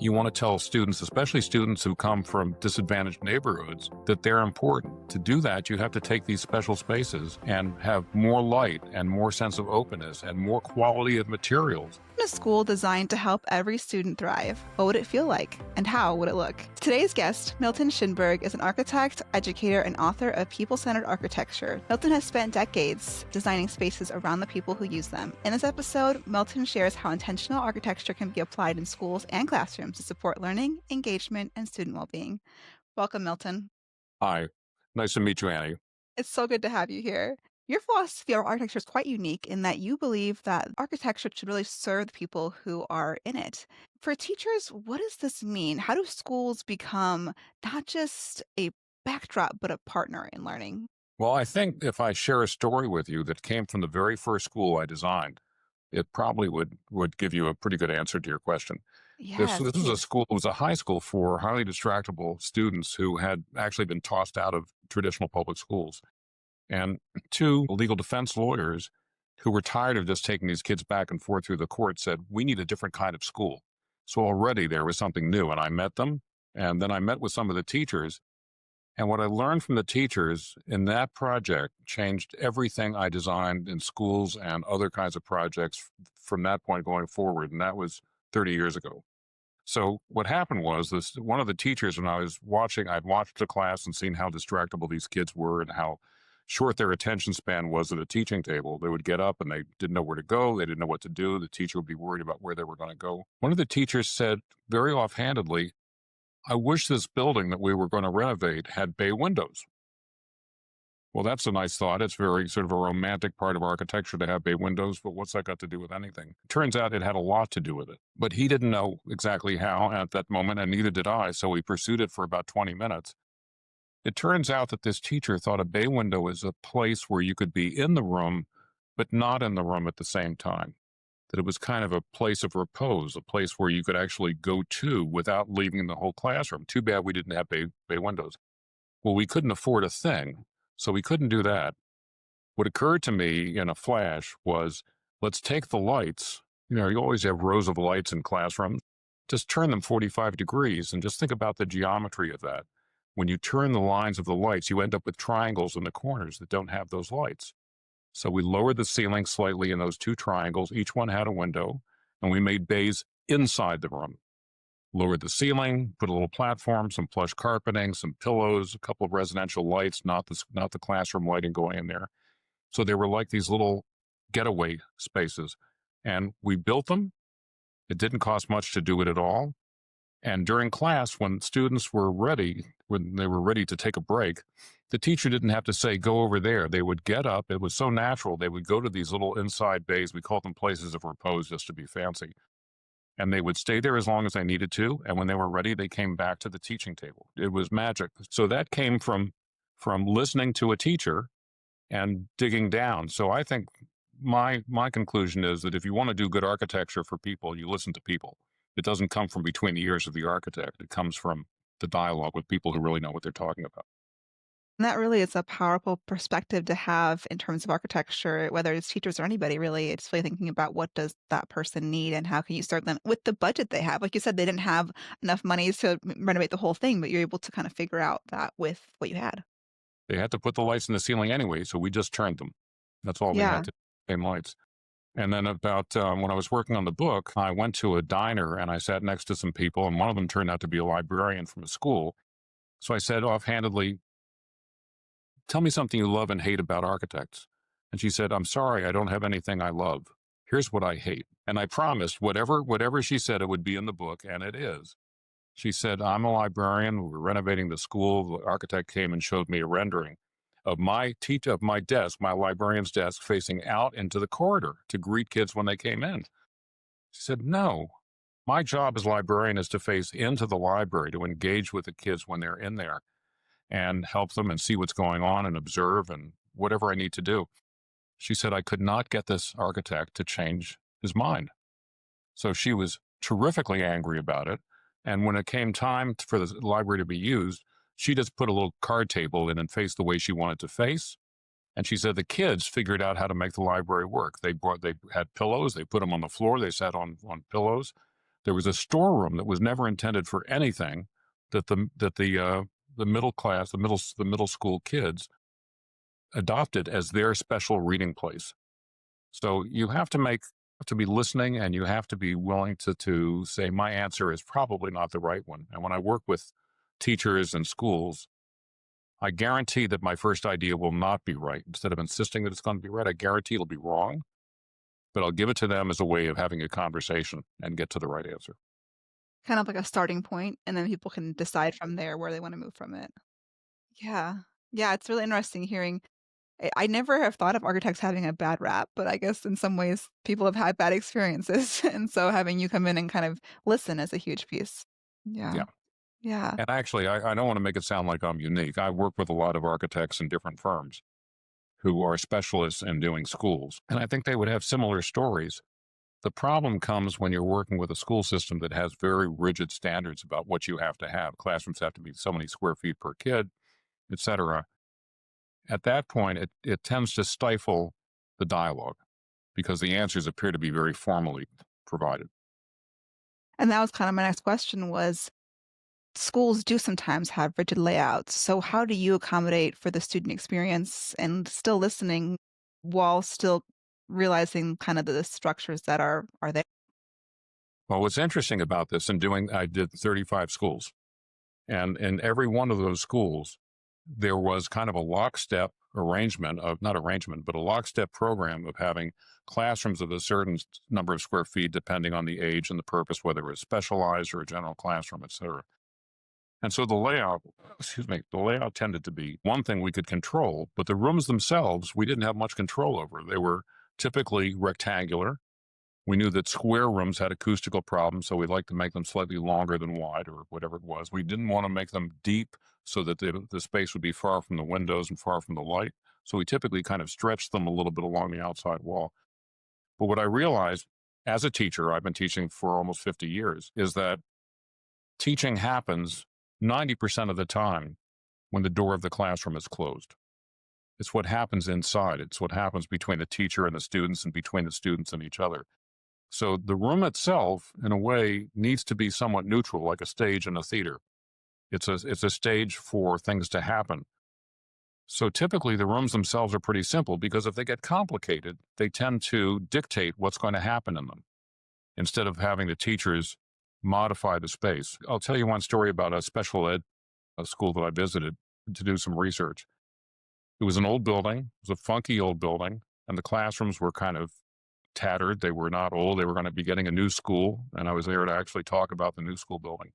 You want to tell students, especially students who come from disadvantaged neighborhoods, that they're important. To do that, you have to take these special spaces and have more light and more sense of openness and more quality of materials. In a school designed to help every student thrive, what would it feel like? And how would it look? Today's guest, Milton Shinberg, is an architect, educator, and author of People-Centered Architecture. Milton has spent decades designing spaces around the people who use them. In this episode, Milton shares how intentional architecture can be applied in schools and classrooms to support learning, engagement, and student well-being. Welcome, Milton. Hi, nice to meet you, Annie. It's so good to have you here. Your philosophy of architecture is quite unique in that you believe that architecture should really serve the people who are in it. For teachers, what does this mean? How do schools become not just a backdrop, but a partner in learning? Well, I think if I share a story with you that came from the very first school I designed, it probably would give you a pretty good answer to your question. This Yes, was a please. school, it was a high school for highly distractible students who had actually been tossed out of traditional public schools. And two legal defense lawyers who were tired of just taking these kids back and forth through the court said, we need a different kind of school. So already there was something new. And I met them. And then I met with some of the teachers. And what I learned from the teachers in that project changed everything I designed in schools and other kinds of projects from that point going forward. And that was 30 years ago. So what happened was this: one of the teachers, when I'd watched the class and seen how distractible these kids were and how short their attention span was at a teaching table. They would get up and they didn't know where to go. They didn't know what to do. The teacher would be worried about where they were going to go. One of the teachers said very offhandedly, I wish this building that we were going to renovate had bay windows. Well, that's a nice thought. It's very sort of a romantic part of architecture to have bay windows, but what's that got to do with anything? Turns out it had a lot to do with it, but he didn't know exactly how at that moment, and neither did I, so we pursued it for about 20 minutes. It turns out that this teacher thought a bay window is a place where you could be in the room, but not in the room at the same time. That it was kind of a place of repose, a place where you could actually go to without leaving the whole classroom. Too bad we didn't have bay windows. Well, we couldn't afford a thing, so we couldn't do that. What occurred to me in a flash was, let's take the lights. You always have rows of lights in classrooms. Just turn them 45 degrees and just think about the geometry of that. When you turn the lines of the lights, you end up with triangles in the corners that don't have those lights. So we lowered the ceiling slightly in those two triangles. Each one had a window, and we made bays inside the room. Lowered the ceiling, put a little platform, some plush carpeting, some pillows, a couple of residential lights, not the classroom lighting going in there. So they were like these little getaway spaces. And we built them. It didn't cost much to do it at all. And during class, when students were ready, when they were ready to take a break, the teacher didn't have to say, go over there. They would get up. It was so natural. They would go to these little inside bays. We called them places of repose just to be fancy. And they would stay there as long as they needed to. And when they were ready, they came back to the teaching table. It was magic. So that came from listening to a teacher and digging down. So I think my conclusion is that if you want to do good architecture for people, you listen to people. It doesn't come from between the ears of the architect. It comes from the dialogue with people who really know what they're talking about. And that really is a powerful perspective to have in terms of architecture, whether it's teachers or anybody, really. It's really thinking about what does that person need and how can you start them with the budget they have. Like you said, they didn't have enough money to renovate the whole thing, but you're able to kind of figure out that with what you had. They had to put the lights in the ceiling anyway, so we just turned them. That's all we Yeah. had to do, same lights. And then about when I was working on the book, I went to a diner and I sat next to some people, and one of them turned out to be a librarian from a school. So I said offhandedly, tell me something you love and hate about architects. And she said, I'm sorry, I don't have anything I love. Here's what I hate. And I promised whatever she said, it would be in the book, and it is. She said, I'm a librarian. We're renovating the school. The architect came and showed me a rendering of my desk, my librarian's desk, facing out into the corridor to greet kids when they came in. She said, no, my job as librarian is to face into the library, to engage with the kids when they're in there and help them and see what's going on and observe and whatever I need to do. She said, I could not get this architect to change his mind. So she was terrifically angry about it. And when it came time for the library to be used, she just put a little card table in and faced the way she wanted to face. And she said the kids figured out how to make the library work. They had pillows, they put them on the floor, they sat on pillows. There was a storeroom that was never intended for anything that the middle class, the middle school kids adopted as their special reading place. So you have to be listening, and you have to be willing to say my answer is probably not the right one. And when I work with teachers and schools, I guarantee that my first idea will not be right. Instead of insisting that it's going to be right, I guarantee it'll be wrong, but I'll give it to them as a way of having a conversation and get to the right answer. Kind of like a starting point, and then people can decide from there where they wanna move from it. Yeah. Yeah, it's really interesting hearing I never have thought of architects having a bad rap, but I guess in some ways people have had bad experiences, and so having you come in and kind of listen is a huge piece. Yeah. Yeah. Yeah. And actually, I don't want to make it sound like I'm unique. I work with a lot of architects in different firms who are specialists in doing schools, and I think they would have similar stories. The problem comes when you're working with a school system that has very rigid standards about what you have to have. Classrooms have to be so many square feet per kid, et cetera. At that point, it tends to stifle the dialogue because the answers appear to be very formally provided. And that was kind of my next question was, schools do sometimes have rigid layouts, so how do you accommodate for the student experience and still listening while still realizing kind of the structures that are there? Well, what's interesting about this, I did 35 schools, and in every one of those schools, there was kind of a lockstep not arrangement, but a lockstep program of having classrooms of a certain number of square feet, depending on the age and the purpose, whether it was specialized or a general classroom, et cetera. And so the layout tended to be one thing we could control, but the rooms themselves, we didn't have much control over. They were typically rectangular. We knew that square rooms had acoustical problems, so we'd like to make them slightly longer than wide or whatever it was. We didn't want to make them deep so that the space would be far from the windows and far from the light. So we typically kind of stretched them a little bit along the outside wall. But what I realized as a teacher, I've been teaching for almost 50 years, is that teaching happens 90% of the time when the door of the classroom is closed. It's what happens inside. It's what happens between the teacher and the students and between the students and each other. So the room itself, in a way, needs to be somewhat neutral, like a stage in a theater. It's a stage for things to happen. So typically the rooms themselves are pretty simple because if they get complicated, they tend to dictate what's going to happen in them instead of having the teachers modify the space. I'll tell you one story about a special ed school that I visited to do some research. It was an old building, it was a funky old building, and the classrooms were kind of tattered. They were not old. They were going to be getting a new school, and I was there to actually talk about the new school building.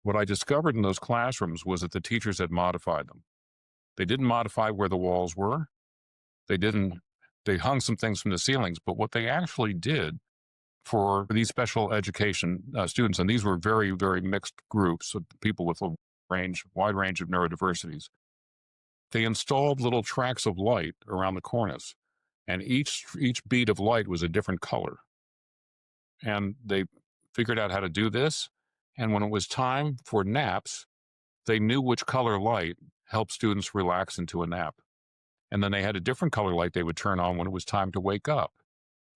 What I discovered in those classrooms was that the teachers had modified them. They didn't modify where the walls were. They didn't, they hung some things from the ceilings, but what they actually did for these special education students, and these were very, very mixed groups of people with a wide range of neurodiversities, they installed little tracks of light around the cornice, and each bead of light was a different color. And they figured out how to do this, and when it was time for naps, they knew which color light helped students relax into a nap. And then they had a different color light they would turn on when it was time to wake up,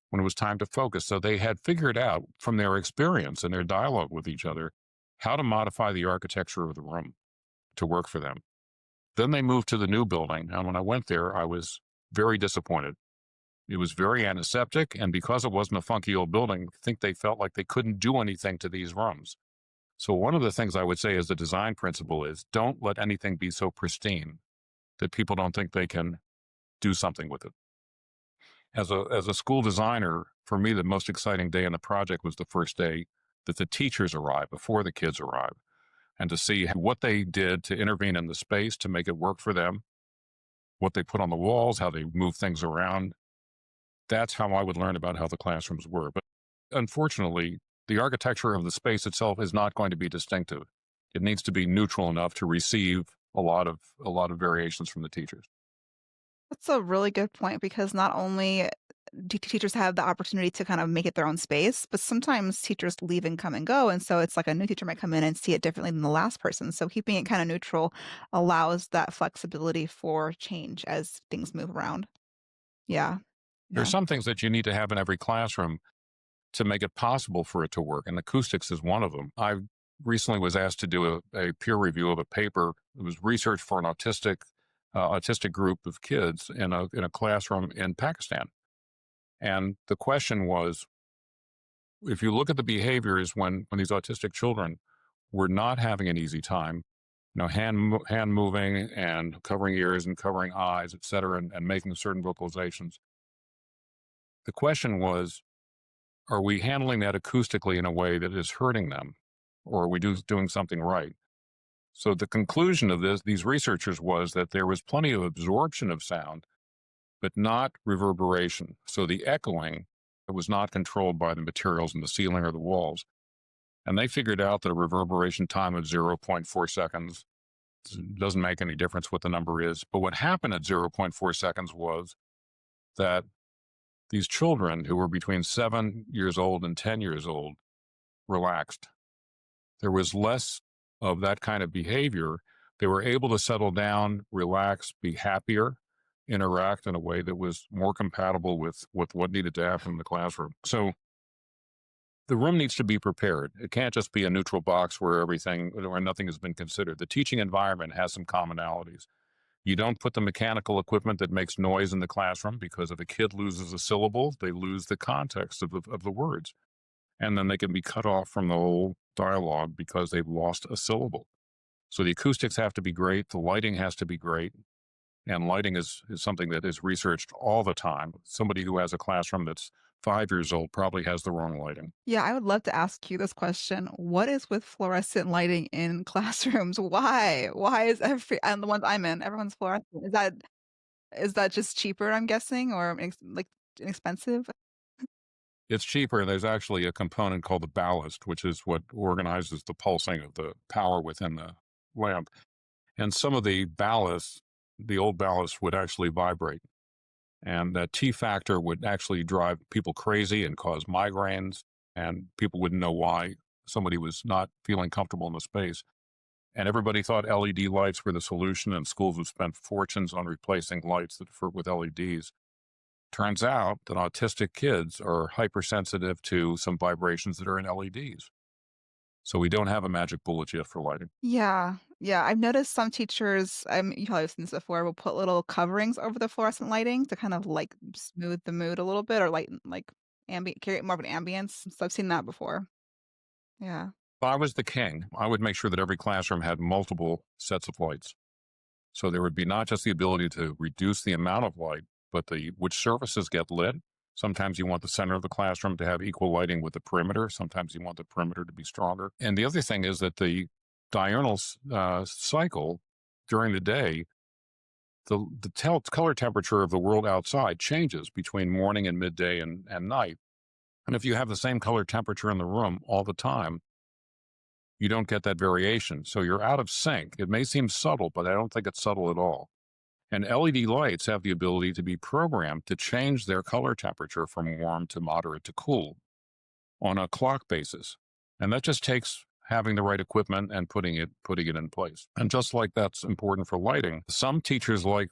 when it was time to focus. So they had figured out from their experience and their dialogue with each other how to modify the architecture of the room to work for them. Then they moved to the new building, and when I went there, I was very disappointed. It was very antiseptic, and because it wasn't a funky old building, I think they felt like they couldn't do anything to these rooms. So one of the things I would say as a design principle is don't let anything be so pristine that people don't think they can do something with it. As a school designer, for me, the most exciting day in the project was the first day that the teachers arrived before the kids arrived, and to see what they did to intervene in the space to make it work for them, what they put on the walls, how they move things around. That's how I would learn about how the classrooms were. But unfortunately, the architecture of the space itself is not going to be distinctive. It needs to be neutral enough to receive a lot of variations from the teachers. That's a really good point because not only do teachers have the opportunity to kind of make it their own space, but sometimes teachers leave and come and go. And so it's like a new teacher might come in and see it differently than the last person. So keeping it kind of neutral allows that flexibility for change as things move around. Yeah. There's Yeah. some things that you need to have in every classroom to make it possible for it to work. And acoustics is one of them. I recently was asked to do a peer review of a paper. It was research for an autistic group of kids in a classroom in Pakistan. And the question was, if you look at the behaviors when these autistic children were not having an easy time, hand moving and covering ears and covering eyes, et cetera, and making certain vocalizations. The question was, are we handling that acoustically in a way that is hurting them, or are we doing something right? So the conclusion of these researchers was that there was plenty of absorption of sound, but not reverberation. So the echoing was not controlled by the materials in the ceiling or the walls. And they figured out that a reverberation time of 0.4 seconds doesn't make any difference what the number is. But what happened at 0.4 seconds was that these children who were between 7 years old and 10 years old relaxed. There was less of that kind of behavior. They were able to settle down, relax, be happier, interact in a way that was more compatible with what needed to happen in the classroom. So the room needs to be prepared. It can't just be a neutral box where nothing has been considered. The teaching environment has some commonalities. You don't put the mechanical equipment that makes noise in the classroom, because if a kid loses a syllable, they lose the context of the words. And then they can be cut off from the whole dialogue because they've lost a syllable. So the acoustics have to be great. The lighting has to be great. And lighting is something that is researched all the time. Somebody who has a classroom that's 5 years old probably has the wrong lighting. Yeah, I would love to ask you this question. What is with fluorescent lighting in classrooms? Why? Why is and the ones I'm in, everyone's fluorescent? Is that just cheaper, I'm guessing, or inexpensive? It's cheaper. There's actually a component called the ballast, which is what organizes the pulsing of the power within the lamp. And some of the ballast, the old ballast, would actually vibrate. And that T factor would actually drive people crazy and cause migraines, and people wouldn't know why somebody was not feeling comfortable in the space. And everybody thought LED lights were the solution, and schools would spend fortunes on replacing lights with LEDs. Turns out that autistic kids are hypersensitive to some vibrations that are in LEDs. So we don't have a magic bullet yet for lighting. Yeah, yeah. I've noticed some teachers, you probably have seen this before, will put little coverings over the fluorescent lighting to kind of like smooth the mood a little bit, or lighten, like ambient, create more of an ambience. So I've seen that before. Yeah. If I was the king, I would make sure that every classroom had multiple sets of lights. So there would be not just the ability to reduce the amount of light, but which surfaces get lit. Sometimes you want the center of the classroom to have equal lighting with the perimeter. Sometimes you want the perimeter to be stronger. And the other thing is that the diurnal cycle during the day, the color temperature of the world outside changes between morning and midday and night. And if you have the same color temperature in the room all the time, you don't get that variation. So you're out of sync. It may seem subtle, but I don't think it's subtle at all. And LED lights have the ability to be programmed to change their color temperature from warm to moderate to cool on a clock basis. And that just takes having the right equipment and putting it in place. And just like that's important for lighting, some teachers like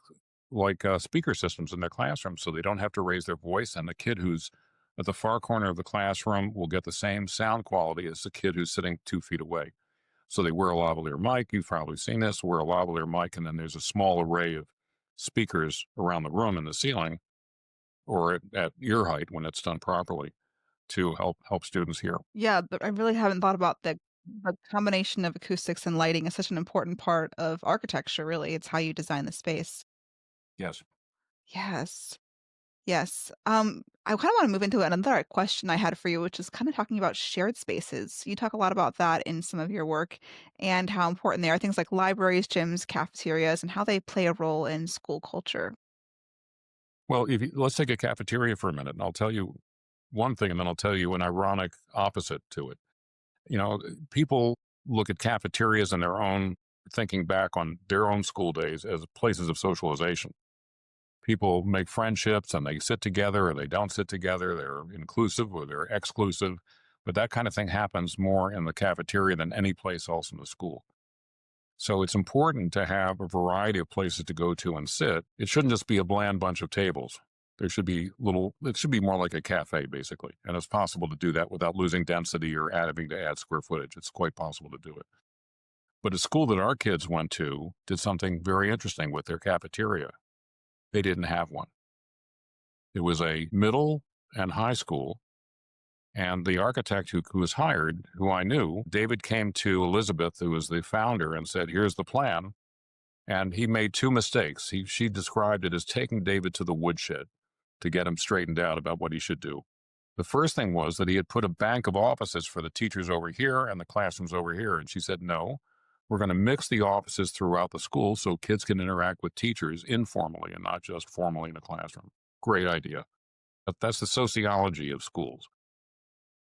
speaker systems in their classroom, so they don't have to raise their voice, and the kid who's at the far corner of the classroom will get the same sound quality as the kid who's sitting 2 feet away. So they wear a lavalier mic. You've probably seen this, wear a lavalier mic, and then there's a small array of speakers around the room in the ceiling or at ear height when it's done properly to help students hear. Yeah, I really haven't thought about the combination of acoustics and lighting is such an important part of architecture, really. It's how you design the space. Yes. Yes. Yes. I kind of want to move into another question I had for you, which is kind of talking about shared spaces. You talk a lot about that in some of your work and how important they are. Things like libraries, gyms, cafeterias, and how they play a role in school culture. Well, let's take a cafeteria for a minute, and I'll tell you one thing, and then I'll tell you an ironic opposite to it. People look at cafeterias and thinking back on their own school days as places of socialization. People make friendships and they sit together or they don't sit together. They're inclusive or they're exclusive. But that kind of thing happens more in the cafeteria than any place else in the school. So it's important to have a variety of places to go to and sit. It shouldn't just be a bland bunch of tables. There should be it should be more like a cafe, basically. And it's possible to do that without losing density or having to add square footage. It's quite possible to do it. But a school that our kids went to did something very interesting with their cafeteria. They didn't have one. It was a middle and high school. And the architect who was hired, who I knew, David came to Elizabeth, who was the founder, and said, here's the plan. And he made two mistakes. She described it as taking David to the woodshed to get him straightened out about what he should do. The first thing was that he had put a bank of offices for the teachers over here and the classrooms over here. And she said, no, we're going to mix the offices throughout the school so kids can interact with teachers informally and not just formally in the classroom. Great idea. But that's the sociology of schools.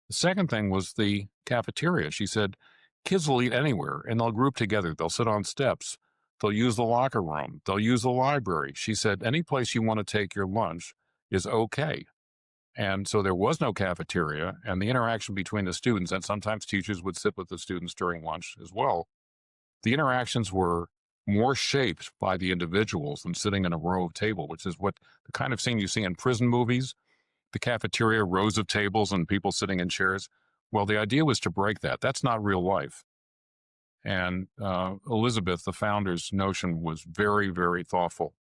The second thing was the cafeteria. She said, kids will eat anywhere and they'll group together. They'll sit on steps. They'll use the locker room. They'll use the library. She said, any place you want to take your lunch is okay. And so there was no cafeteria, and the interaction between the students, and sometimes teachers would sit with the students during lunch as well. The interactions were more shaped by the individuals than sitting in a row of table, which is what the kind of scene you see in prison movies, the cafeteria, rows of tables and people sitting in chairs. Well, the idea was to break that. That's not real life. And Elizabeth, the founder's notion was very, very thoughtful.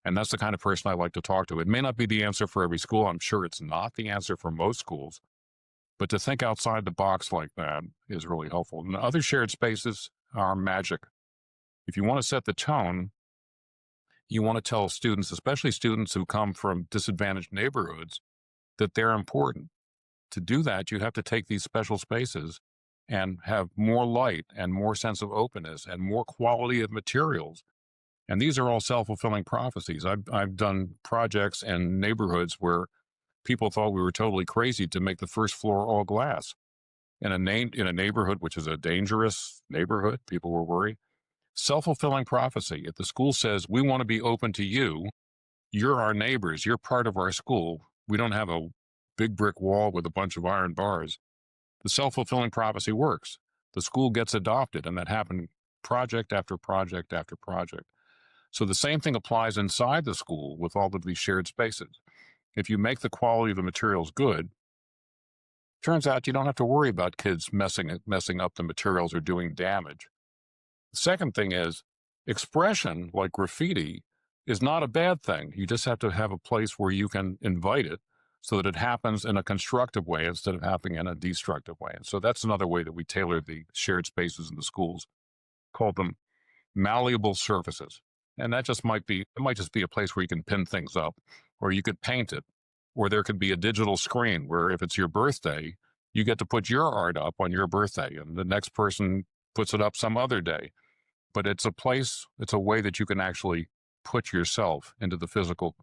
And that's the kind of person I like to talk to. It may not be the answer for every school. I'm sure it's not the answer for most schools. But to think outside the box like that is really helpful. And other shared spaces are magic. If you want to set the tone, you want to tell students, especially students who come from disadvantaged neighborhoods, that they're important. To do that, you have to take these special spaces and have more light and more sense of openness and more quality of materials. And these are all self-fulfilling prophecies. I've done projects in neighborhoods where people thought we were totally crazy to make the first floor all glass. In a neighborhood which is a dangerous neighborhood, people were worried. Self-fulfilling prophecy. If the school says, we want to be open to you, you're our neighbors, you're part of our school. We don't have a big brick wall with a bunch of iron bars. The self-fulfilling prophecy works. The school gets adopted, and that happened project after project after project. So the same thing applies inside the school with all of these shared spaces. If you make the quality of the materials good, turns out you don't have to worry about kids messing up the materials or doing damage. The second thing is expression, like graffiti, is not a bad thing. You just have to have a place where you can invite it so that it happens in a constructive way instead of happening in a destructive way. And so that's another way that we tailor the shared spaces in the schools, call them malleable surfaces. And that might just be a place where you can pin things up, or you could paint it, or there could be a digital screen where if it's your birthday, you get to put your art up on your birthday and the next person puts it up some other day. But it's a way that you can actually put yourself into the physical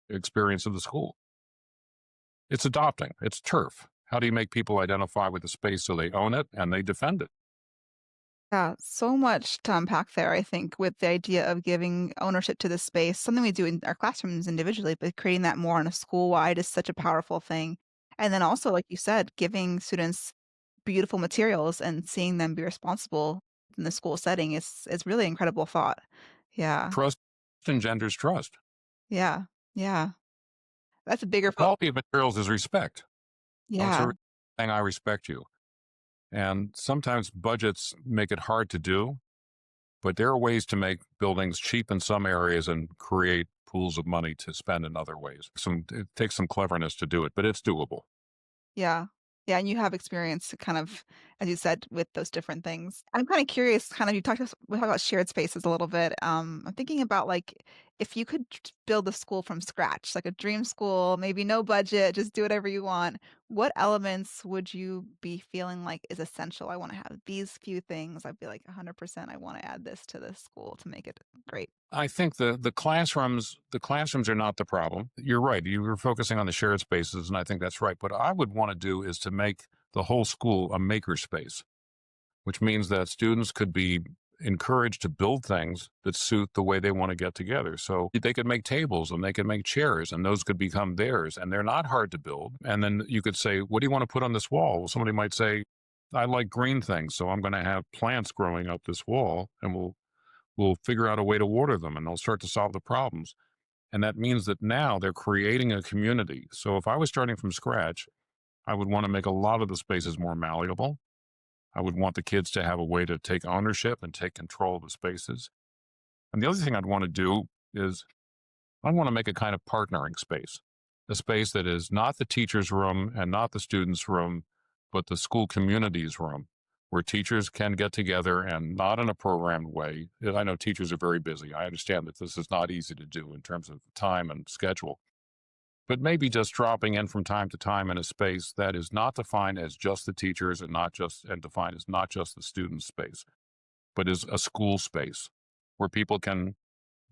experience of the school. It's adopting, it's turf. How do you make people identify with the space so they own it and they defend it? Yeah, so much to unpack there, I think, with the idea of giving ownership to the space, something we do in our classrooms individually, but creating that more on a school-wide is such a powerful thing. And then also, like you said, giving students beautiful materials and seeing them be responsible in the school setting is really incredible thought. Yeah. Trust engenders trust. Yeah. Yeah. That's a bigger The quality of materials is respect. It's yeah. saying I respect you. And sometimes budgets make it hard to do, but there are ways to make buildings cheap in some areas and create pools of money to spend in other ways. It takes some cleverness to do it, but it's doable. Yeah. Yeah, and you have experience to kind of, as you said, with those different things. I'm kind of curious, kind of we talked about shared spaces a little bit. I'm thinking about like if you could build a school from scratch, like a dream school, maybe no budget, just do whatever you want. What elements would you be feeling like is essential? I want to have these few things. I'd be like 100%. I want to add this to this school to make it great. I think the classrooms are not the problem. You're right. You were focusing on the shared spaces, and I think that's right. What I would want to do is to make the whole school a maker space, which means that students could be encouraged to build things that suit the way they want to get together. So they could make tables and they could make chairs and those could become theirs. And they're not hard to build. And then you could say, what do you want to put on this wall? Well, somebody might say, I like green things, so I'm going to have plants growing up this wall and we'll figure out a way to water them and they'll start to solve the problems. And that means that now they're creating a community. So if I was starting from scratch, I would want to make a lot of the spaces more malleable. I would want the kids to have a way to take ownership and take control of the spaces. And the other thing I'd want to do is I want to make a kind of partnering space, a space that is not the teacher's room and not the student's room, but the school community's room, where teachers can get together and not in a programmed way. I know teachers are very busy. I understand that this is not easy to do in terms of time and schedule, but maybe just dropping in from time to time in a space that is not defined as just the teachers and defined as not just the student space, but is a school space where people can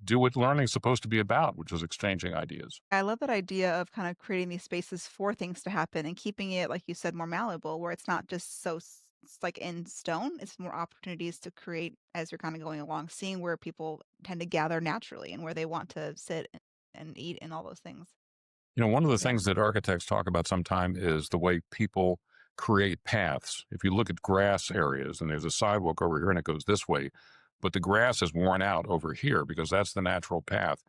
do what learning is supposed to be about, which is exchanging ideas. I love that idea of kind of creating these spaces for things to happen and keeping it, like you said, more malleable, where it's not just it's like in stone. It's more opportunities to create as you're kind of going along, seeing where people tend to gather naturally and where they want to sit and eat and all those things. One of the Yeah. things that architects talk about sometime is the way people create paths. If you look at grass areas and there's a sidewalk over here and it goes this way, but the grass is worn out over here because that's the natural path.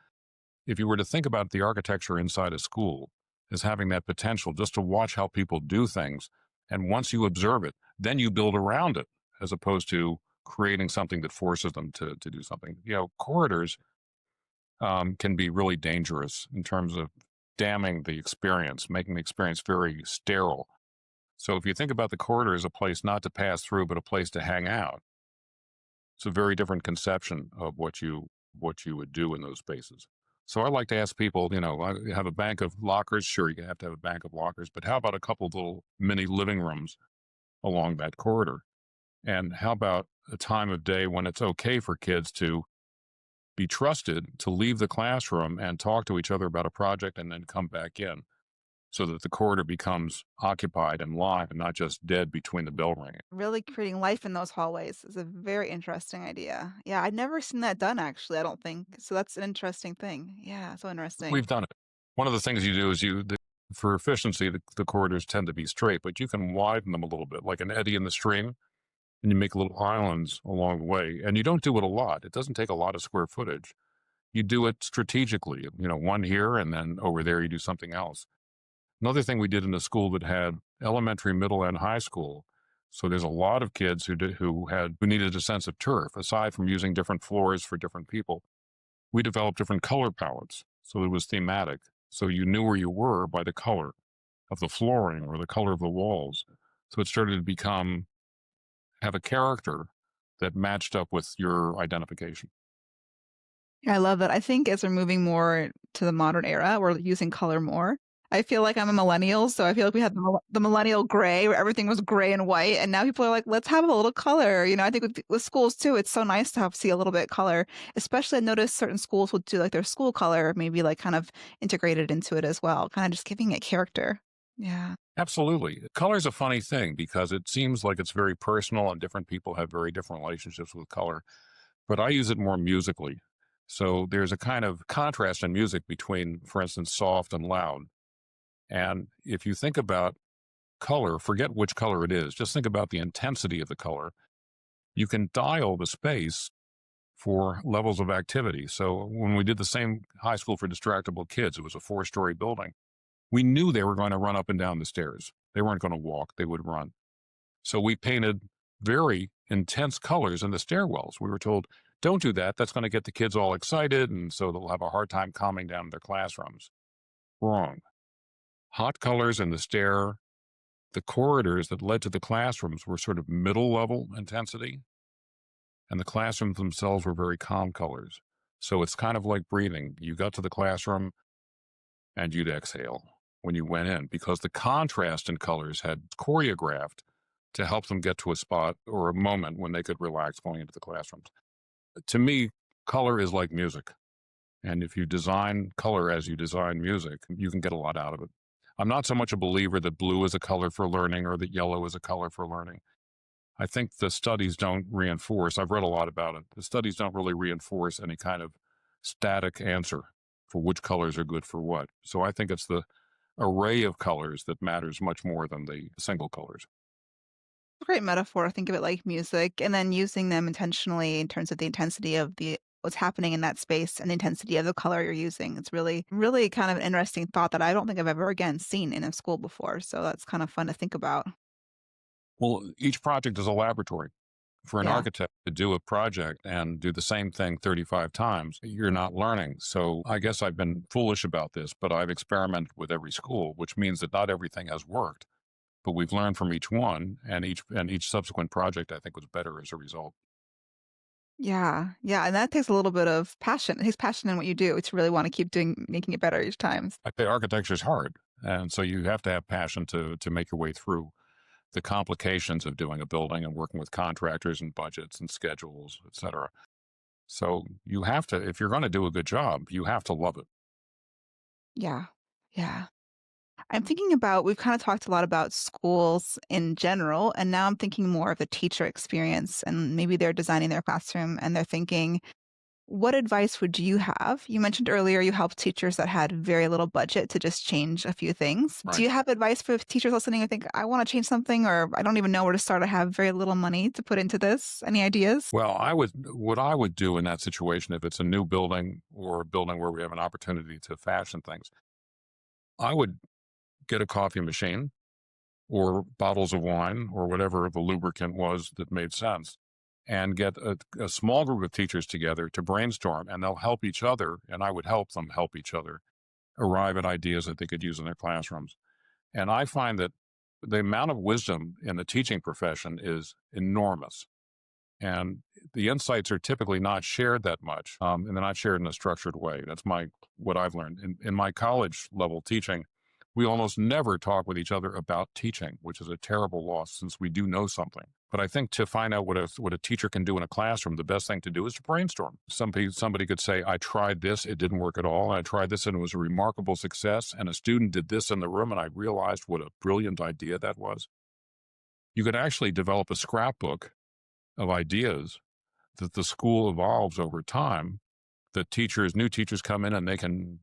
If you were to think about the architecture inside a school as having that potential just to watch how people do things, and once you observe it, then you build around it as opposed to creating something that forces them to do something. Corridors can be really dangerous in terms of damming the experience, making the experience very sterile. So if you think about the corridor as a place not to pass through, but a place to hang out, it's a very different conception of what you would do in those spaces. So I like to ask people, I have a bank of lockers. Sure, you have to have a bank of lockers, but how about a couple of little mini living rooms along that corridor? And how about a time of day when it's okay for kids to be trusted to leave the classroom and talk to each other about a project and then come back in so that the corridor becomes occupied and live and not just dead between the bell ringing. Really creating life in those hallways is a very interesting idea. Yeah, I'd never seen that done actually, I don't think. So that's an interesting thing. Yeah, so interesting. We've done it. One of the things you do is for efficiency, the corridors tend to be straight, but you can widen them a little bit, like an eddy in the stream, and you make little islands along the way. And you don't do it a lot. It doesn't take a lot of square footage. You do it strategically, one here and then over there you do something else. Another thing we did in a school that had elementary, middle, and high school. So there's a lot of kids who needed a sense of turf. Aside from using different floors for different people, we developed different color palettes. So it was thematic. So you knew where you were by the color of the flooring or the color of the walls. So it started to have a character that matched up with your identification. Yeah, I love that. I think as we're moving more to the modern era, we're using color more. I feel like I'm a millennial, so I feel like we had the millennial gray where everything was gray and white, and now people are like, let's have a little color. I think with schools too, it's so nice to see a little bit of color. Especially, I noticed certain schools will do like their school color, maybe like kind of integrated into it as well, kind of just giving it character. Yeah. Absolutely. Color is a funny thing because it seems like it's very personal and different people have very different relationships with color, but I use it more musically. So there's a kind of contrast in music between, for instance, soft and loud. And if you think about color, forget which color it is, just think about the intensity of the color. You can dial the space for levels of activity. So when we did the same high school for distractible kids, it was a 4-story building. We knew they were going to run up and down the stairs. They weren't going to walk, they would run. So we painted very intense colors in the stairwells. We were told, don't do that. That's going to get the kids all excited. And so they'll have a hard time calming down in their classrooms. Wrong. Hot colors in the corridors that led to the classrooms were sort of middle level intensity. And the classrooms themselves were very calm colors. So it's kind of like breathing. You got to the classroom and you'd exhale when you went in because the contrast in colors had choreographed to help them get to a spot or a moment when they could relax going into the classrooms. To me, color is like music. And if you design color as you design music, you can get a lot out of it. I'm not so much a believer that blue is a color for learning or that yellow is a color for learning. I think the studies don't reinforce, I've read a lot about it, the studies don't really reinforce any kind of static answer for which colors are good for what. So I think it's the array of colors that matters much more than the single colors. Great metaphor. Think of it like music and then using them intentionally in terms of the intensity of the what's happening in that space and the intensity of the color you're using. It's really, really kind of an interesting thought that I don't think I've ever again seen in a school before. So that's kind of fun to think about. Well, each project is a laboratory. For an Yeah. architect to do a project and do the same thing 35 times, you're not learning. So I guess I've been foolish about this, but I've experimented with every school, which means that not everything has worked, but we've learned from each one, and each subsequent project I think was better as a result. Yeah. Yeah. And that takes a little bit of passion. It takes passion in what you do to really want to keep doing, making it better each time. I say architecture is hard, and so you have to have passion to make your way through the complications of doing a building and working with contractors and budgets and schedules, et cetera. So you have to, if you're going to do a good job, you have to love it. Yeah. Yeah. I'm thinking about, we've kind of talked a lot about schools in general, and now I'm thinking more of the teacher experience. And maybe they're designing their classroom and they're thinking, what advice would you have? You mentioned earlier you helped teachers that had very little budget to just change a few things. Do Right. you have advice for teachers listening who think, I want to change something, or I don't even know where to start? I have very little money to put into this. Any ideas? Well, what I would do in that situation, if it's a new building or a building where we have an opportunity to fashion things, I would get a coffee machine or bottles of wine or whatever the lubricant was that made sense, and get a small group of teachers together to brainstorm, and they'll help each other, and I would help them help each other arrive at ideas that they could use in their classrooms. And I find that the amount of wisdom in the teaching profession is enormous. And the insights are typically not shared that much, and they're not shared in a structured way. That's what I've learned in my college level teaching. We almost never talk with each other about teaching, which is a terrible loss since we do know something. But I think to find out what a teacher can do in a classroom, the best thing to do is to brainstorm. Somebody could say, "I tried this, it didn't work at all. And I tried this, and it was a remarkable success. And a student did this in the room, and I realized what a brilliant idea that was." You could actually develop a scrapbook of ideas that the school evolves over time. That new teachers come in and they can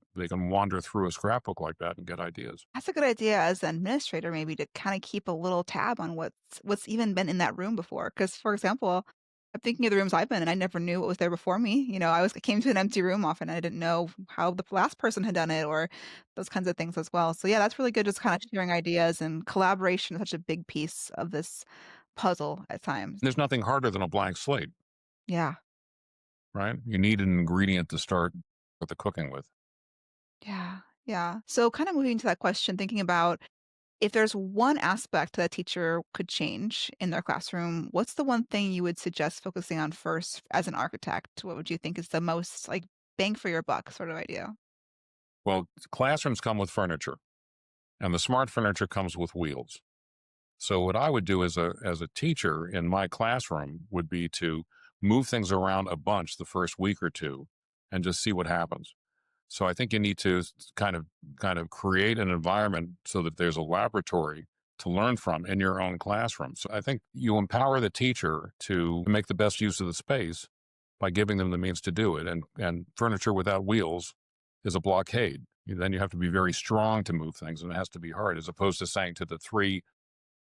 wander through a scrapbook like that and get ideas. That's a good idea as an administrator, maybe to kind of keep a little tab on what's even been in that room before. Because, for example, I'm thinking of the rooms I've been in. I never knew what was there before me. I came to an empty room often. I didn't know how the last person had done it or those kinds of things as well. So yeah, that's really good. Just kind of sharing ideas, and collaboration is such a big piece of this puzzle at times. There's nothing harder than a blank slate, Yeah. right? You need an ingredient to start with the cooking with. Yeah. Yeah. So kind of moving to that question, thinking about, if there's one aspect that a teacher could change in their classroom, what's the one thing you would suggest focusing on first as an architect? What would you think is the most like bang for your buck sort of idea? Well, classrooms come with furniture, and the smart furniture comes with wheels. So what I would do as a teacher in my classroom would be to move things around a bunch the first week or two and just see what happens. So I think you need to kind of create an environment so that there's a laboratory to learn from in your own classroom. So I think you empower the teacher to make the best use of the space by giving them the means to do it. And furniture without wheels is a blockade. Then you have to be very strong to move things, and it has to be hard, as opposed to saying to the three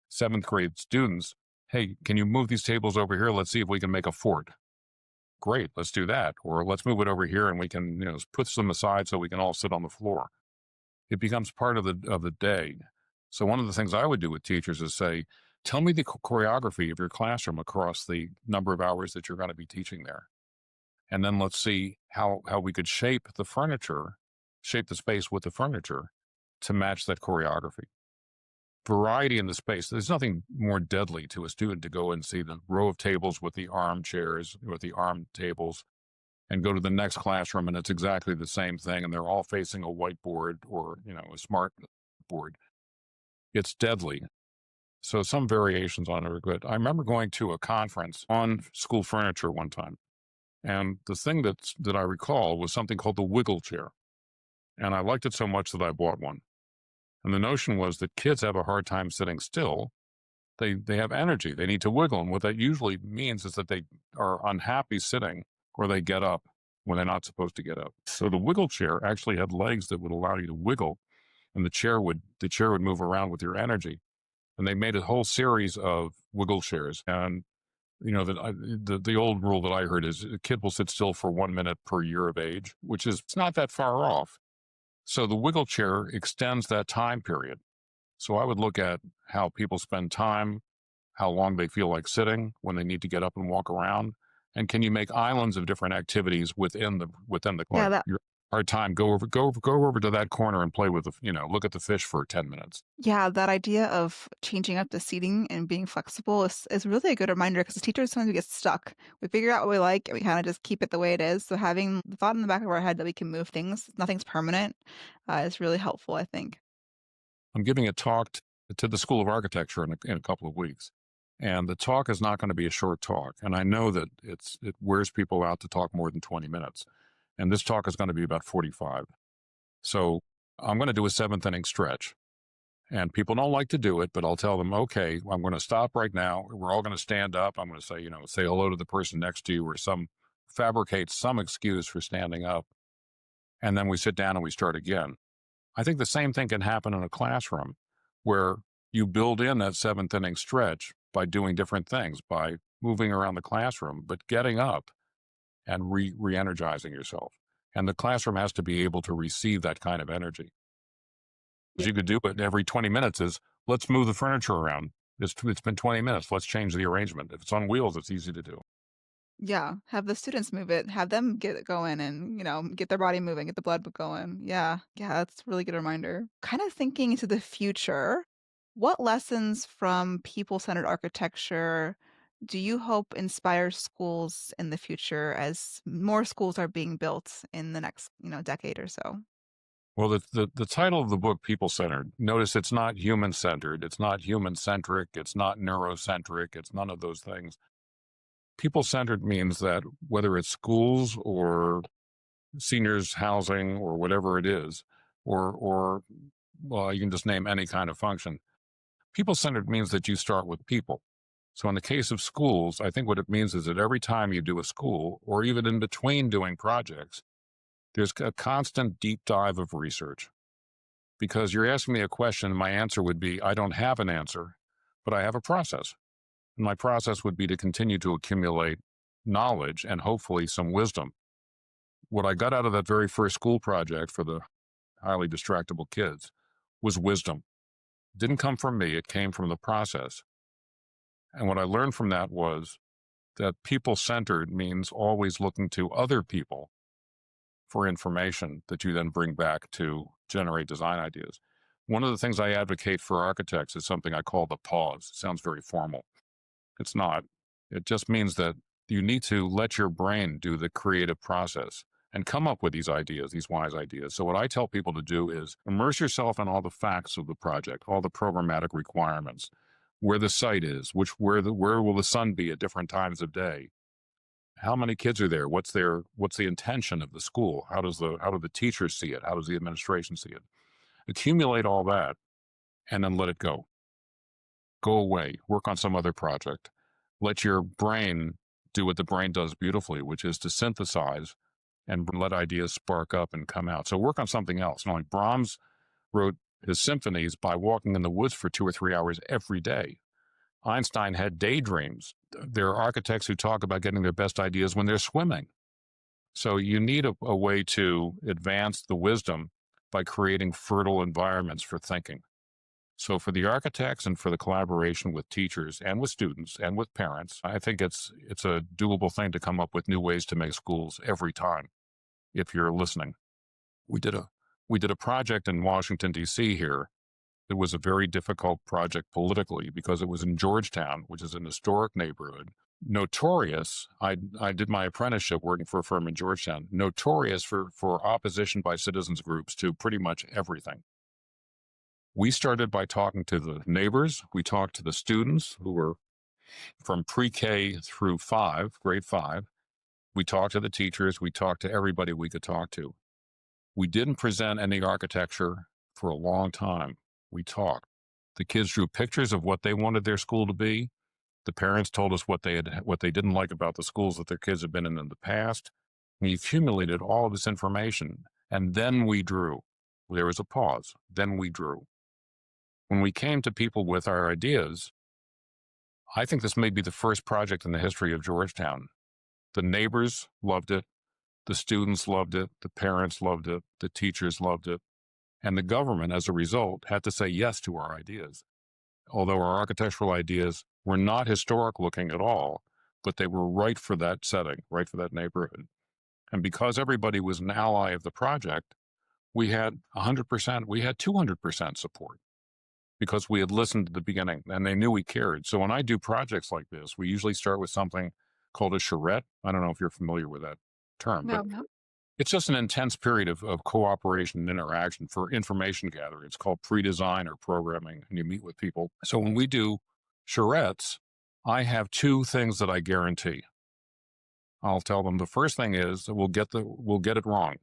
seventh grade students, "Hey, can you move these tables over here? Let's see if we can make a fort." Great, let's do that. Or let's move it over here and we can, put some aside so we can all sit on the floor. It becomes part of the day. So one of the things I would do with teachers is say, tell me the choreography of your classroom across the number of hours that you're going to be teaching there. And then let's see how we could shape the space with the furniture to match that choreography. Variety in the space. There's nothing more deadly to a student to go and see the row of tables with the armchairs, with the arm tables, and go to the next classroom and it's exactly the same thing, and they're all facing a whiteboard or a smart board. It's deadly. So some variations on it are good. I remember going to a conference on school furniture one time, and the thing that I recall was something called the wiggle chair, and I liked it so much that I bought one. And the notion was that kids have a hard time sitting still. They have energy. They need to wiggle. And what that usually means is that they are unhappy sitting, or they get up when they're not supposed to get up. So the wiggle chair actually had legs that would allow you to wiggle, and the chair would move around with your energy. And they made a whole series of wiggle chairs. And The old rule that I heard is a kid will sit still for 1 minute per year of age, which is it's not that far off. So the wiggle chair extends that time period. So I would look at how people spend time, how long they feel like sitting, when they need to get up and walk around, and can you make islands of different activities within the Yeah, corner? Your hard time, go over to that corner and play with look at the fish for 10 minutes. that idea of changing up the seating and being flexible is really a good reminder because as teachers sometimes we get stuck. We figure out what we like and we kind of just keep it the way it is. So having the thought in the back of our head that we can move things, nothing's permanent, is really helpful, I think. I'm giving a talk to the School of Architecture in a couple of weeks. And the talk is not going to be a short talk. And I know that it wears people out to talk more than 20 minutes. And this talk is going to be about 45. So I'm going to do a seventh inning stretch. And people don't like to do it, but I'll tell them, okay, I'm going to stop right now. We're all going to stand up. I'm going to say hello to the person next to you or fabricate some excuse for standing up. And then we sit down and we start again. I think the same thing can happen in a classroom where you build in that seventh inning stretch by doing different things, by moving around the classroom, but getting up and re-energizing yourself. And the classroom has to be able to receive that kind of energy. Yeah. You could do it every 20 minutes is, let's move the furniture around. It's been 20 minutes. Let's change the arrangement. If it's on wheels, it's easy to do. Yeah, have the students move it, have them get it going and, get their body moving, get the blood going. Yeah, that's a really good reminder. Kind of thinking into the future, what lessons from people-centered architecture do you hope inspire schools in the future as more schools are being built in the next, decade or so? Well, the title of the book, People Centered, notice it's not human centered, it's not human centric, it's not neurocentric, it's none of those things. People centered means that whether it's schools or seniors housing or whatever it is, or well, you can just name any kind of function. People centered means that you start with people. So in the case of schools, I think what it means is that every time you do a school, or even in between doing projects, there's a constant deep dive of research. Because you're asking me a question, my answer would be, I don't have an answer, but I have a process. And my process would be to continue to accumulate knowledge and hopefully some wisdom. What I got out of that very first school project for the highly distractible kids was wisdom. It didn't come from me, it came from the process. And what I learned from that was that people-centered means always looking to other people for information that you then bring back to generate design ideas. One of the things I advocate for architects is something I call the pause. It sounds very formal. It's not. It just means that you need to let your brain do the creative process and come up with these ideas, these wise ideas. So what I tell people to do is immerse yourself in all the facts of the project, all the programmatic requirements, where the site is, where will the sun be at different times of day, how many kids are there, what's the intention of the school, how do the teachers see it, how does the administration see it. Accumulate all that and then let it go. Go away, work on some other project. Let your brain do what the brain does beautifully, which is to synthesize and let ideas spark up and come out. So work on something else. Like Brahms wrote his symphonies by walking in the woods for 2 or 3 hours every day. Einstein had daydreams. There are architects who talk about getting their best ideas when they're swimming. So you need a way to advance the wisdom by creating fertile environments for thinking. So for the architects and for the collaboration with teachers and with students and with parents, I think it's a doable thing to come up with new ways to make schools every time, if you're listening. We did a project in Washington, D.C. here. It was a very difficult project politically because it was in Georgetown, which is an historic neighborhood. Notorious, I did my apprenticeship working for a firm in Georgetown, notorious for opposition by citizens groups to pretty much everything. We started by talking to the neighbors. We talked to the students who were from pre-K through grade 5. We talked to the teachers. We talked to everybody we could talk to. We didn't present any architecture for a long time. We talked. The kids drew pictures of what they wanted their school to be. The parents told us what they didn't like about the schools that their kids had been in the past. We accumulated all of this information, and then we drew. There was a pause. Then we drew. When we came to people with our ideas, I think this may be the first project in the history of Georgetown. The neighbors loved it. The students loved it. The parents loved it. The teachers loved it. And the government, as a result, had to say yes to our ideas. Although our architectural ideas were not historic looking at all, but they were right for that setting, right for that neighborhood. And because everybody was an ally of the project, we had 100%, we had 200% support because we had listened at the beginning and they knew we cared. So when I do projects like this, we usually start with something called a charrette. I don't know if you're familiar with that term, but No, no. it's just an intense period of cooperation and interaction for information gathering. It's called pre-design or programming, and you meet with people. So when we do charrettes, I have two things that I guarantee. I'll tell them the first thing is that we'll get it wrong.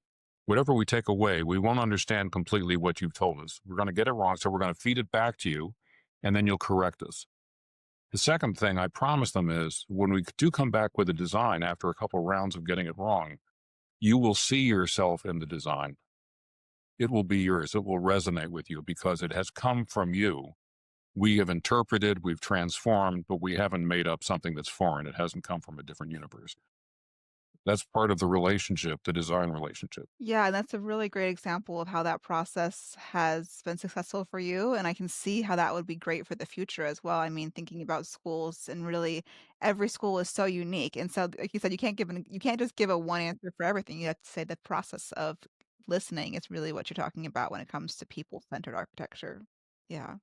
Whatever we take away, we won't understand completely what you've told us. We're going to get it wrong, so we're going to feed it back to you, and then you'll correct us. The second thing I promise them is when we do come back with a design after a couple of rounds of getting it wrong, you will see yourself in the design. It will be yours. It will resonate with you because it has come from you. We have interpreted, we've transformed, but we haven't made up something that's foreign. It hasn't come from a different universe. That's part of the relationship, the design relationship. Yeah, and that's a really great example of how that process has been successful for you, and I can see how that would be great for the future as well. I mean, thinking about schools and really every school is so unique. And so like you said, you can't just give a one answer for everything. You have to say the process of listening is really what you're talking about when it comes to people-centered architecture. Yeah.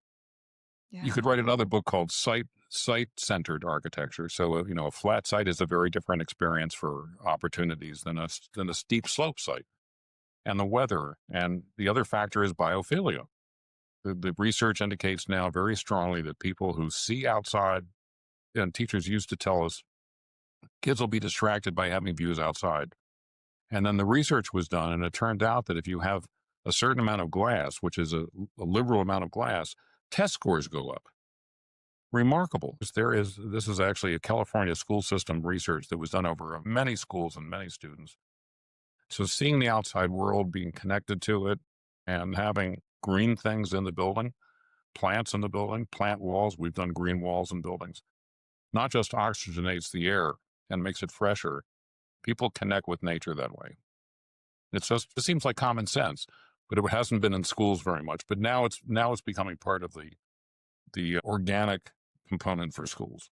You Yeah. could write another book called Site Centered Architecture. So, a flat site is a very different experience for opportunities than a steep slope site, and the weather. And the other factor is biophilia. The research indicates now very strongly that people who see outside, and teachers used to tell us, kids will be distracted by having views outside. And then the research was done, and it turned out that if you have a certain amount of glass, which is a liberal amount of glass, test scores go up. Remarkable. This is actually a California school system research that was done over many schools and many students. So seeing the outside world, being connected to it, and having green things in the building, plants in the building, plant walls. We've done green walls in buildings. Not just oxygenates the air and makes it fresher. People connect with nature that way. It seems like common sense, but it hasn't been in schools very much. But now it's becoming part of the organic component for schools.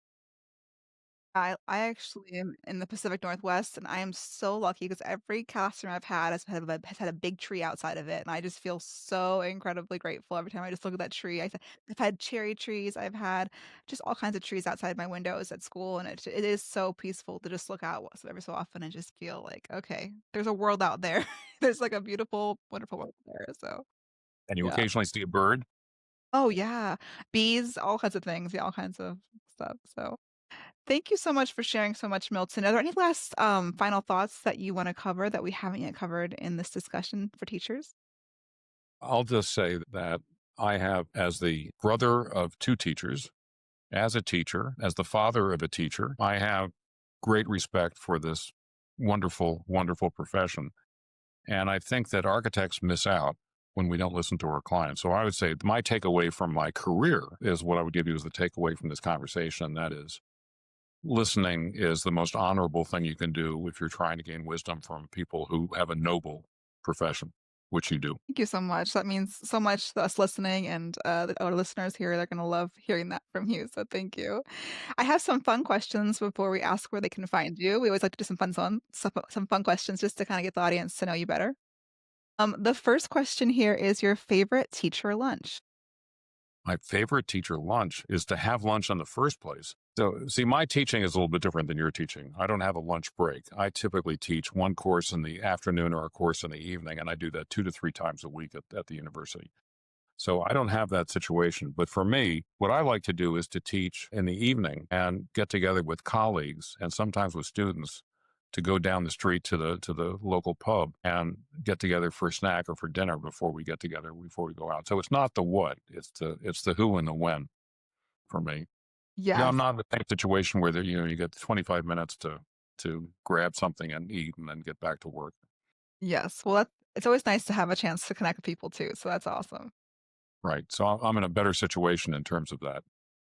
I actually am in the Pacific Northwest, and I am so lucky because every classroom I've had has had a big tree outside of it, and I just feel so incredibly grateful every time I just look at that tree. I've had cherry trees, I've had just all kinds of trees outside my windows at school, and it is so peaceful to just look out every so often and just feel like, okay, there's a world out there. There's like a beautiful, wonderful world there. So And you yeah. occasionally see a bird. Oh yeah, bees, all kinds of things, yeah, all kinds of stuff. So. Thank you so much for sharing so much, Milton. Are there any last final thoughts that you want to cover that we haven't yet covered in this discussion for teachers? I'll just say that I have, as the brother of two teachers, as a teacher, as the father of a teacher, I have great respect for this wonderful, wonderful profession. And I think that architects miss out when we don't listen to our clients. So I would say my takeaway from my career is what I would give you as the takeaway from this conversation. And that is listening is the most honorable thing you can do if you're trying to gain wisdom from people who have a noble profession, which you do. Thank you so much. That means so much to us listening, and our listeners here, they're going to love hearing that from you. So thank you. I have some fun questions before we ask where they can find you. We always like to do some fun questions just to kind of get the audience to know you better. The first question here is your favorite teacher lunch. My favorite teacher lunch is to have lunch in the first place. So, see, my teaching is a little bit different than your teaching. I don't have a lunch break. I typically teach one course in the afternoon or a course in the evening, and I do that 2 to 3 times a week at the university. So I don't have that situation. But for me, what I like to do is to teach in the evening and get together with colleagues and sometimes with students to go down the street to the local pub and get together for a snack or for dinner before we get together, before we go out. So it's not the what, it's the who and the when for me. Yeah, I'm Yes. not in the same situation where you get 25 minutes to grab something and eat and then get back to work. Yes. Well, it's always nice to have a chance to connect with people too. So that's awesome. Right. So I'm in a better situation in terms of that.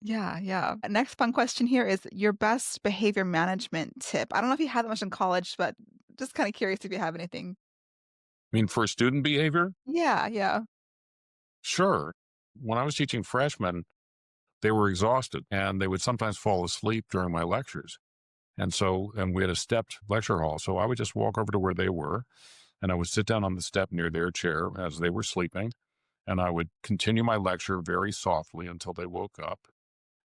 Yeah, yeah. Next fun question here is your best behavior management tip. I don't know if you had that much in college, but just kind of curious if you have anything. I mean, for student behavior, Yeah, yeah. sure. When I was teaching freshmen, they were exhausted and they would sometimes fall asleep during my lectures. And we had a stepped lecture hall. So I would just walk over to where they were and I would sit down on the step near their chair as they were sleeping. And I would continue my lecture very softly until they woke up.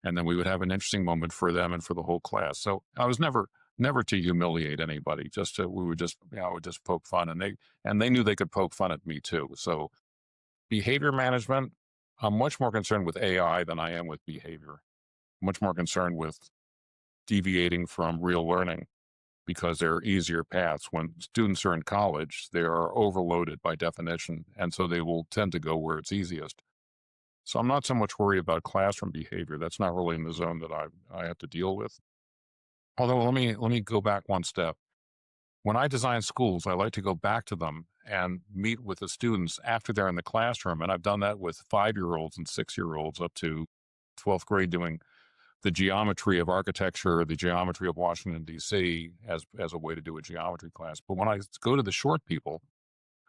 And then we would have an interesting moment for them and for the whole class. So I was never to humiliate anybody. I would just poke fun, and they knew they could poke fun at me too. So behavior management, I'm much more concerned with AI than I am with behavior. Much more concerned with deviating from real learning because there are easier paths. When students are in college, they are overloaded by definition, and so they will tend to go where it's easiest. So I'm not so much worried about classroom behavior. That's not really in the zone that I have to deal with. Although let me go back one step. When I design schools, I like to go back to them and meet with the students after they're in the classroom. And I've done that with 5-year-olds and 6-year-olds up to 12th grade, doing the geometry of architecture, the geometry of Washington, D.C. as a way to do a geometry class. But when I go to the short people,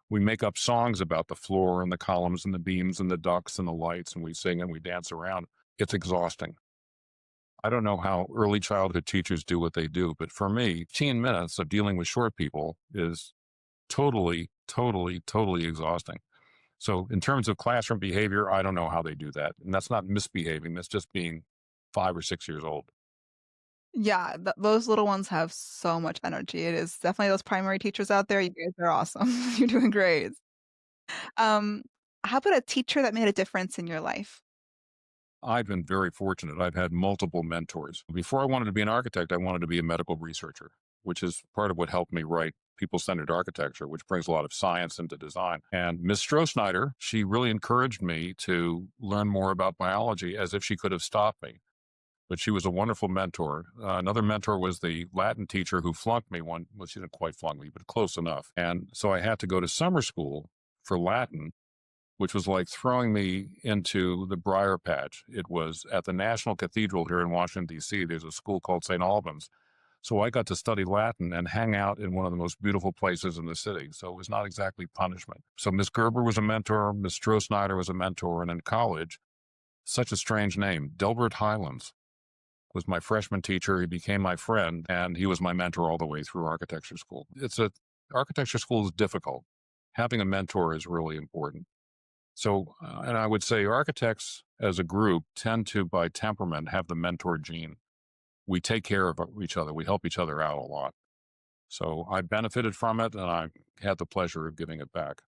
we make up songs about the floor and the columns and the beams and the ducts and the lights, and we sing and we dance around. It's exhausting. I don't know how early childhood teachers do what they do, but for me, 15 minutes of dealing with short people is totally, totally, totally exhausting. So, in terms of classroom behavior, I don't know how they do that. And that's not misbehaving, that's just being 5 or 6 years old. Yeah, those little ones have so much energy. It is definitely those primary teachers out there. You guys are awesome. You're doing great. Um, how about a teacher that made a difference in your life? I've been very fortunate. I've had multiple mentors. Before I wanted to be an architect, I wanted to be a medical researcher, which is part of what helped me write people centered architecture, which brings a lot of science into design. And Miss Stroh, she really encouraged me to learn more about biology as if she could have stopped me. But she was a wonderful mentor. Another mentor was the Latin teacher who flunked me one. Well, she didn't quite flunk me, but close enough. And so I had to go to summer school for Latin, which was like throwing me into the briar patch. It was at the National Cathedral here in Washington, D.C. There's a school called St. Albans. So I got to study Latin and hang out in one of the most beautiful places in the city. So it was not exactly punishment. So Miss Gerber was a mentor, Miss Stroh was a mentor, and in college, such a strange name, Delbert Highlands was my freshman teacher. He became my friend, and he was my mentor all the way through architecture school. Architecture school is difficult. Having a mentor is really important. So, and I would say architects as a group tend to, by temperament, have the mentor gene. We take care of each other. We help each other out a lot. So I benefited from it and I had the pleasure of giving it back.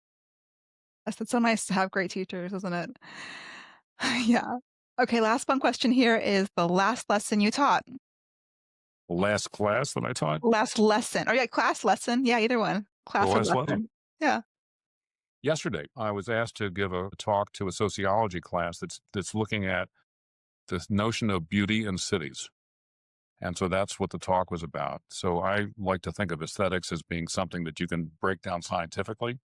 Yes, it's so nice to have great teachers, isn't it? Yeah. Okay, last fun question here is the last lesson you taught. The last class that I taught, Last lesson. Or yeah, class lesson. Yeah, either one. the Class or last lesson, lesson. Yeah. yesterday, I was asked to give a talk to a sociology class that's looking at this notion of beauty in cities. And so that's what the talk was about. So I like to think of aesthetics as being something that you can break down scientifically.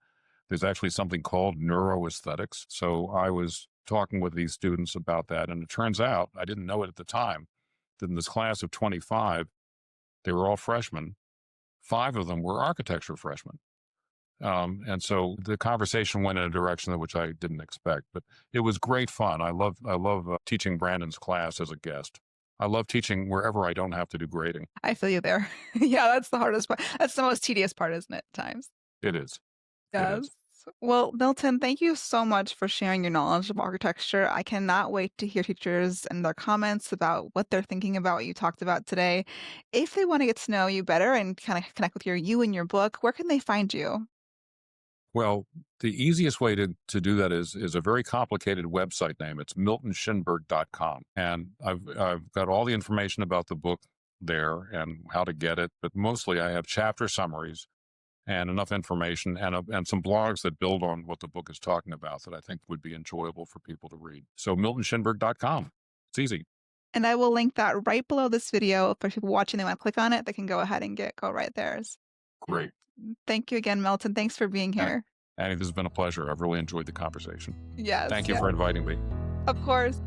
There's actually something called neuroaesthetics. So I was talking with these students about that. And it turns out, I didn't know it at the time, that in this class of 25, they were all freshmen. 5 of them were architecture freshmen. And so the conversation went in a direction which I didn't expect, but it was great fun. I love teaching Brandon's class as a guest. I love teaching wherever I don't have to do grading. I feel you there. Yeah, that's the hardest part. That's the most tedious part, isn't it, at times? It is. It Yes. is. Well, Milton, thank you so much for sharing your knowledge of architecture. I cannot wait to hear teachers and their comments about what they're thinking about what you talked about today. If they want to get to know you better and kind of connect with you and your book, where can they find you? Well, the easiest way to do that is a very complicated website name. It's miltonshinberg.com. And I've got all the information about the book there and how to get it, but mostly I have chapter summaries and enough information and some blogs that build on what the book is talking about that I think would be enjoyable for people to read. So miltonshinberg.com. It's easy. And I will link that right below this video for people watching. They want to click on it, they can go ahead and go right there. Great. Thank you again, Milton. Thanks for being And here. Annie, this has been a pleasure. I've really enjoyed the conversation. Yes, Thank you yes, for inviting me. of course.